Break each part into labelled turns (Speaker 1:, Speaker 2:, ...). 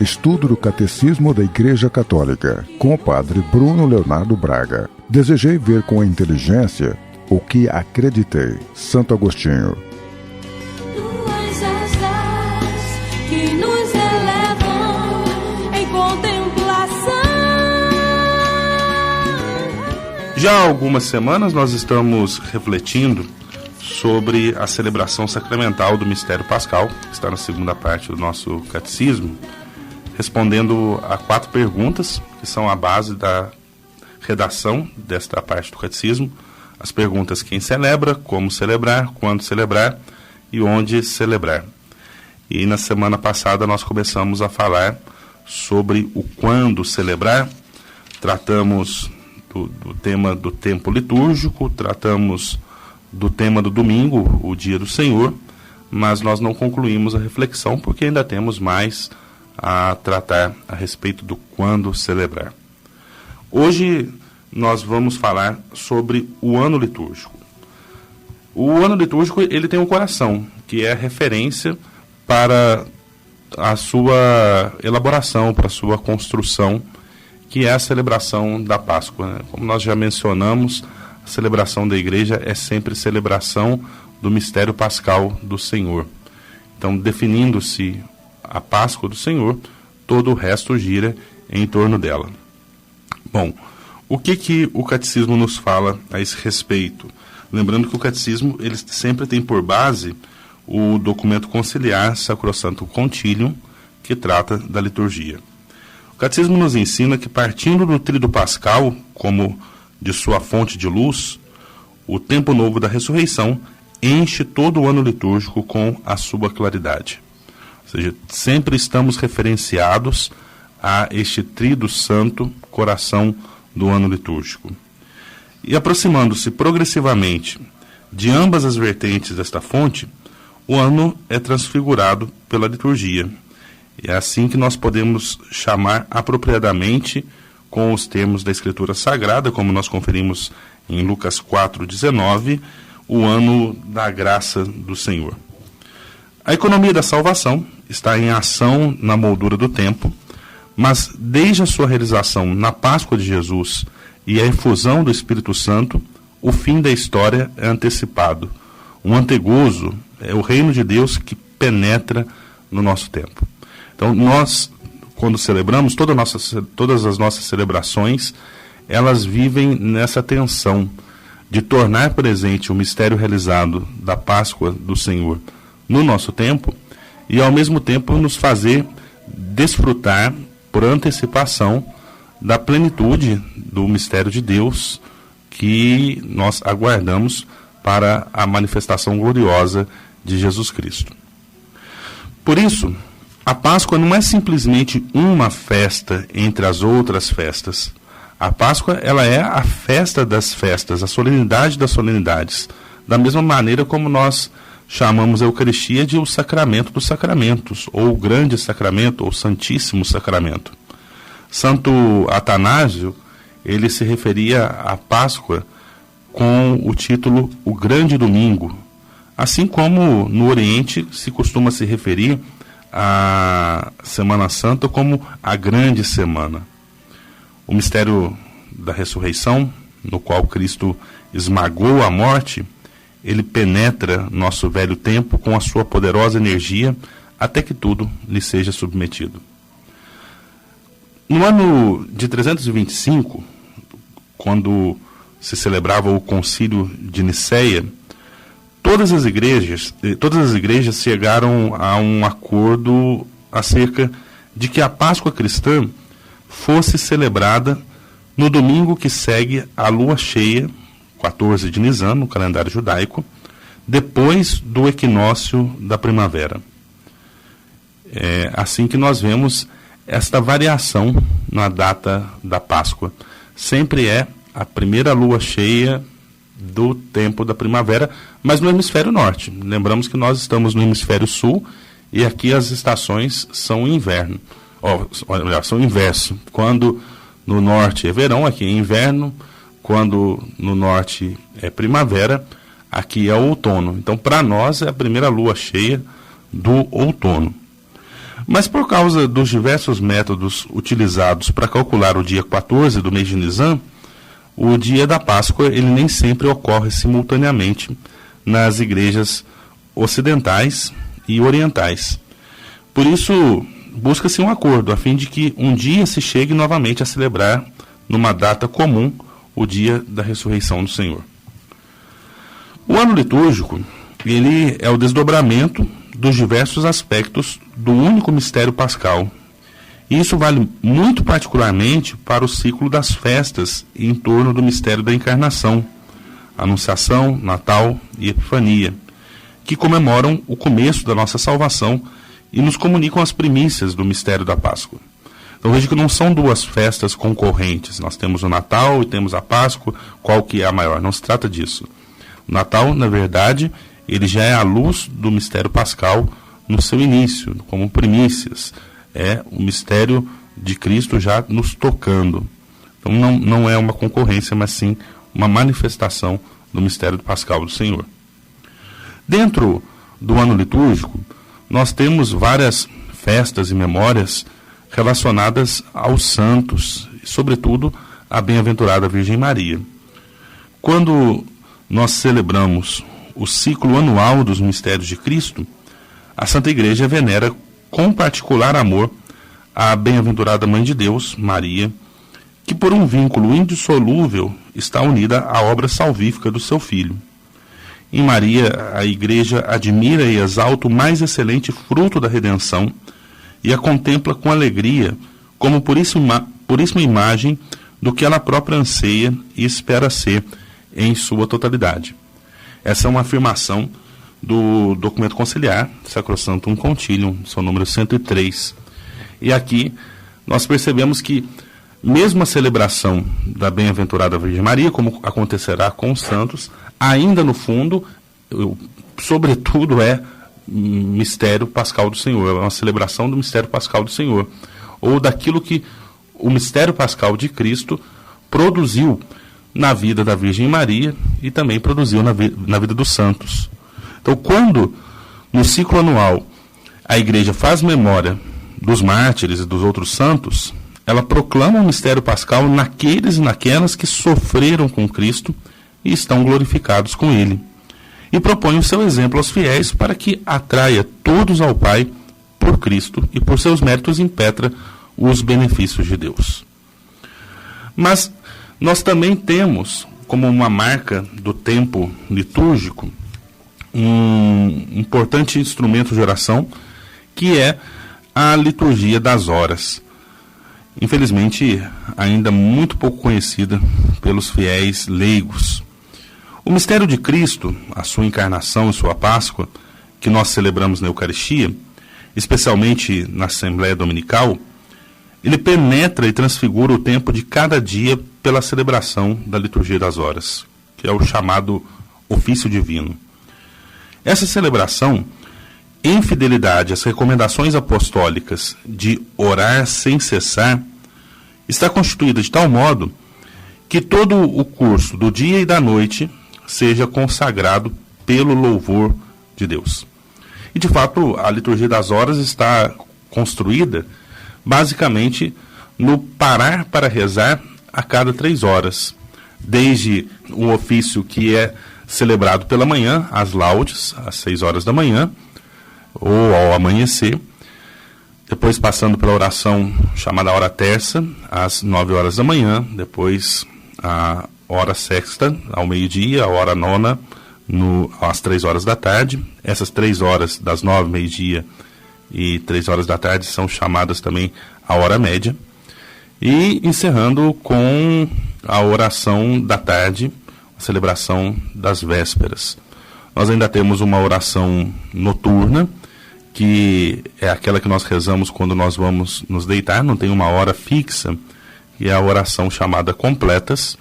Speaker 1: Estudo do Catecismo da Igreja Católica, com o Padre Bruno Leonardo Braga. Desejei ver com a inteligência o que acreditei. Santo Agostinho.
Speaker 2: Tuas asas que nos elevam em contemplação.
Speaker 3: Já há algumas semanas nós estamos refletindo sobre a celebração sacramental do Mistério Pascal, que está na segunda parte do nosso catecismo, respondendo a 4 perguntas, que são a base da redação desta parte do catecismo. As perguntas: quem celebra, como celebrar, quando celebrar e onde celebrar. E na semana passada nós começamos a falar sobre o quando celebrar. Tratamos do tema do tempo litúrgico, tratamos do tema do domingo, o dia do Senhor, mas nós não concluímos a reflexão porque ainda temos mais a tratar a respeito do quando celebrar. Hoje nós vamos falar sobre o ano litúrgico. O ano litúrgico, ele tem um coração, que é a referência para a sua elaboração, para a sua construção, que é a celebração da Páscoa, né? Como nós já mencionamos, a celebração da igreja é sempre celebração do mistério pascal do Senhor. Então, definindo-se a Páscoa do Senhor, todo o resto gira em torno dela. Bom, o que o catecismo nos fala a esse respeito? Lembrando que o catecismo ele sempre tem por base o documento conciliar Sacrosanctum Concilium, que trata da liturgia. O catecismo nos ensina que, partindo do tríduo pascal, como de sua fonte de luz, o tempo novo da ressurreição enche todo o ano litúrgico com a sua claridade. Ou seja, sempre estamos referenciados a este tríduo santo, coração do ano litúrgico. E aproximando-se progressivamente de ambas as vertentes desta fonte, o ano é transfigurado pela liturgia. E é assim que nós podemos chamar apropriadamente, com os termos da Escritura Sagrada, como nós conferimos em Lucas 4,19, o ano da graça do Senhor. A economia da salvação está em ação na moldura do tempo, mas desde a sua realização na Páscoa de Jesus e a efusão do Espírito Santo, o fim da história é antecipado. Um antegozo é o reino de Deus que penetra no nosso tempo. Então, nós, quando celebramos, todas as nossas celebrações, elas vivem nessa tensão de tornar presente o mistério realizado da Páscoa do Senhor no nosso tempo e, ao mesmo tempo, nos fazer desfrutar, por antecipação, da plenitude do mistério de Deus que nós aguardamos para a manifestação gloriosa de Jesus Cristo. Por isso, a Páscoa não é simplesmente uma festa entre as outras festas. A Páscoa, ela é a festa das festas, a solenidade das solenidades. Da mesma maneira como nós chamamos a Eucaristia de o sacramento dos sacramentos, ou o grande sacramento, ou santíssimo sacramento. Santo Atanásio, ele se referia à Páscoa com o título O Grande Domingo, assim como no Oriente se costuma se referir à Semana Santa como a Grande Semana. O mistério da ressurreição, no qual Cristo esmagou a morte, ele penetra nosso velho tempo com a sua poderosa energia até que tudo lhe seja submetido. No ano de 325, quando se celebrava o Concílio de Nicéia, todas as igrejas chegaram a um acordo acerca de que a Páscoa cristã fosse celebrada no domingo que segue a lua cheia, 14 de Nisan, no calendário judaico, depois do equinócio da primavera. É assim que nós vemos esta variação na data da Páscoa. Sempre é a primeira lua cheia do tempo da primavera, mas no hemisfério norte. Lembramos que nós estamos no hemisfério sul e aqui as estações são inverno. São inverso. Quando no norte é verão, aqui é inverno. Quando no norte é primavera, aqui é outono. Então, para nós, é a primeira lua cheia do outono. Mas por causa dos diversos métodos utilizados para calcular o dia 14 do mês de Nisan, o dia da Páscoa ele nem sempre ocorre simultaneamente nas igrejas ocidentais e orientais. Por isso, busca-se um acordo, a fim de que um dia se chegue novamente a celebrar, numa data comum, o dia da ressurreição do Senhor. O ano litúrgico, ele é o desdobramento dos diversos aspectos do único mistério pascal. E isso vale muito particularmente para o ciclo das festas em torno do mistério da encarnação, Anunciação, Natal e Epifania, que comemoram o começo da nossa salvação e nos comunicam as primícias do mistério da Páscoa. Então veja que não são duas festas concorrentes. Nós temos o Natal e temos a Páscoa. Qual que é a maior? Não se trata disso. O Natal, na verdade, ele já é a luz do mistério pascal no seu início, como primícias. É o mistério de Cristo já nos tocando. Então não é uma concorrência, mas sim uma manifestação do mistério pascal do Senhor. Dentro do ano litúrgico, nós temos várias festas e memórias relacionadas aos santos, e sobretudo à bem-aventurada Virgem Maria. Quando nós celebramos o ciclo anual dos mistérios de Cristo, a Santa Igreja venera com particular amor a bem-aventurada Mãe de Deus, Maria, que por um vínculo indissolúvel está unida à obra salvífica do seu Filho. Em Maria, a Igreja admira e exalta o mais excelente fruto da redenção e a contempla com alegria como puríssima imagem do que ela própria anseia e espera ser em sua totalidade. Essa é uma afirmação do documento conciliar, Sacrosanctum Concilium, seu número 103. E aqui nós percebemos que, mesmo a celebração da bem-aventurada Virgem Maria, como acontecerá com os santos, ainda no fundo, sobretudo é mistério pascal do Senhor, é uma celebração do mistério pascal do Senhor, ou daquilo que o mistério pascal de Cristo produziu na vida da Virgem Maria e também produziu na vida dos santos. Então, quando no ciclo anual a Igreja faz memória dos mártires e dos outros santos, ela proclama o mistério pascal naqueles e naquelas que sofreram com Cristo e estão glorificados com Ele. E propõe o seu exemplo aos fiéis para que atraia todos ao Pai por Cristo e por seus méritos impetra os benefícios de Deus. Mas nós também temos, como uma marca do tempo litúrgico, um importante instrumento de oração, que é a liturgia das horas. Infelizmente, ainda muito pouco conhecida pelos fiéis leigos. O mistério de Cristo, a sua encarnação e sua Páscoa, que nós celebramos na Eucaristia, especialmente na Assembleia Dominical, ele penetra e transfigura o tempo de cada dia pela celebração da liturgia das horas, que é o chamado ofício divino. Essa celebração, em fidelidade às recomendações apostólicas de orar sem cessar, está constituída de tal modo que todo o curso do dia e da noite seja consagrado pelo louvor de Deus. E, de fato, a liturgia das horas está construída basicamente no parar para rezar a cada 3 horas, desde o ofício que é celebrado pela manhã, as laudes, às 6 horas da manhã, ou ao amanhecer, depois passando pela oração chamada hora terça, às 9 horas da manhã, depois a hora sexta, ao meio-dia, a hora nona, às 3 horas da tarde. Essas 3 horas, das 9, meio-dia e 3 horas da tarde, são chamadas também a hora média. E encerrando com a oração da tarde, a celebração das vésperas. Nós ainda temos uma oração noturna, que é aquela que nós rezamos quando nós vamos nos deitar, não tem uma hora fixa, que é a oração chamada completas.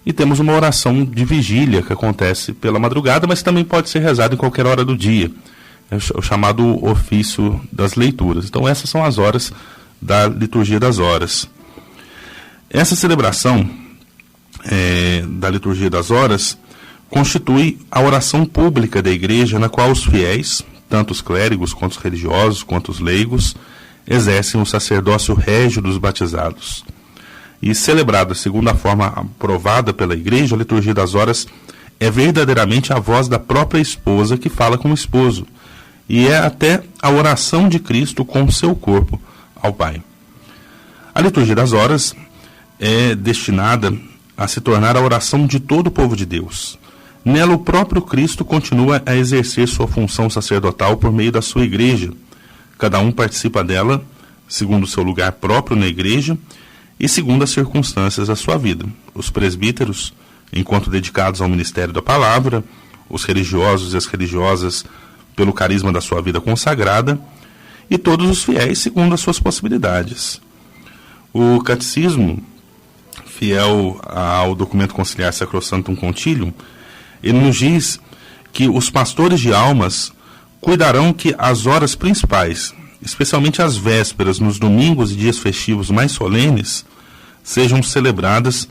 Speaker 3: E temos uma oração de vigília que acontece pela madrugada, mas também pode ser rezada em qualquer hora do dia. É o chamado ofício das leituras. Então essas são as horas da liturgia das horas. Essa celebração da liturgia das horas constitui a oração pública da Igreja, na qual os fiéis, tanto os clérigos, quanto os religiosos, quanto os leigos, exercem o sacerdócio régio dos batizados. E celebrada segundo a forma aprovada pela Igreja, a liturgia das horas é verdadeiramente a voz da própria esposa que fala com o esposo, e é até a oração de Cristo com o seu corpo ao Pai. A liturgia das horas é destinada a se tornar a oração de todo o povo de Deus. Nela, o próprio Cristo continua a exercer sua função sacerdotal por meio da sua igreja. Cada um participa dela segundo o seu lugar próprio na igreja e segundo as circunstâncias da sua vida. Os presbíteros, enquanto dedicados ao ministério da palavra, os religiosos e as religiosas pelo carisma da sua vida consagrada, e todos os fiéis segundo as suas possibilidades. O catecismo, fiel ao documento conciliar Sacrosanctum Concilium, ele nos diz que os pastores de almas cuidarão que as horas principais, especialmente as vésperas, nos domingos e dias festivos mais solenes, sejam celebradas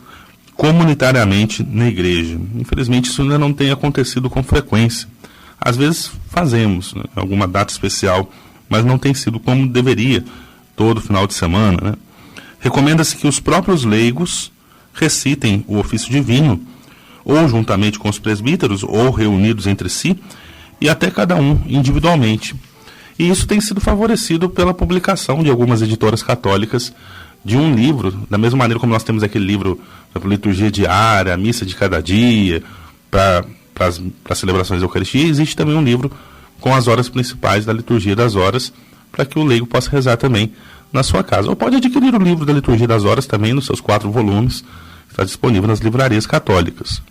Speaker 3: comunitariamente na igreja. Infelizmente, isso ainda não tem acontecido com frequência. Às vezes fazemos, né, alguma data especial, mas não tem sido como deveria todo final de semana, né? Recomenda-se que os próprios leigos recitem o ofício divino, ou juntamente com os presbíteros, ou reunidos entre si, e até cada um individualmente. E isso tem sido favorecido pela publicação de algumas editoras católicas de um livro, da mesma maneira como nós temos aquele livro para a liturgia diária, a missa de cada dia, para as celebrações da Eucaristia, existe também um livro com as horas principais da liturgia das horas, para que o leigo possa rezar também na sua casa. Ou pode adquirir o livro da liturgia das horas também nos seus 4 volumes, está disponível nas livrarias católicas.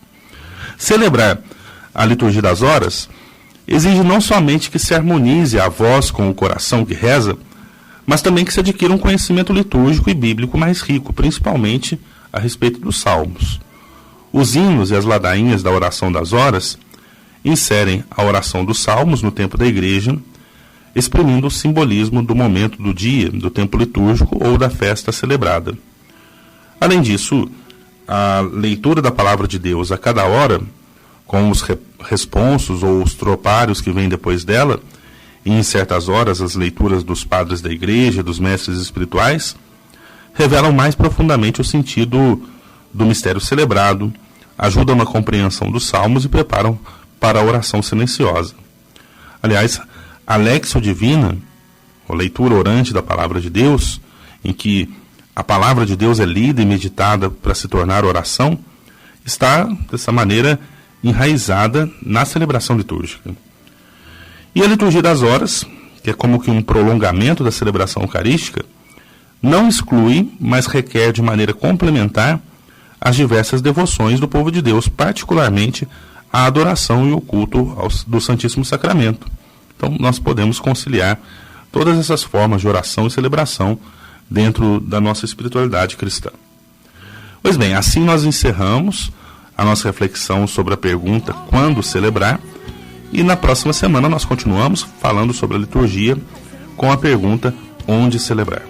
Speaker 3: Celebrar a liturgia das horas exige não somente que se harmonize a voz com o coração que reza, mas também que se adquira um conhecimento litúrgico e bíblico mais rico, principalmente a respeito dos salmos. Os hinos e as ladainhas da oração das horas inserem a oração dos salmos no tempo da igreja, exprimindo o simbolismo do momento do dia, do tempo litúrgico ou da festa celebrada. Além disso, a leitura da palavra de Deus a cada hora, com os responsos ou os tropários que vêm depois dela, e em certas horas as leituras dos padres da igreja, dos mestres espirituais, revelam mais profundamente o sentido do mistério celebrado, ajudam na compreensão dos salmos e preparam para a oração silenciosa. Aliás, a Lectio Divina, a leitura orante da palavra de Deus, em que a palavra de Deus é lida e meditada para se tornar oração, está, dessa maneira, enraizada na celebração litúrgica. E a liturgia das horas, que é como que um prolongamento da celebração eucarística, não exclui, mas requer de maneira complementar as diversas devoções do povo de Deus, particularmente a adoração e o culto do Santíssimo Sacramento. Então, nós podemos conciliar todas essas formas de oração e celebração dentro da nossa espiritualidade cristã. Pois bem, assim nós encerramos a nossa reflexão sobre a pergunta quando celebrar, e na próxima semana nós continuamos falando sobre a liturgia com a pergunta onde celebrar.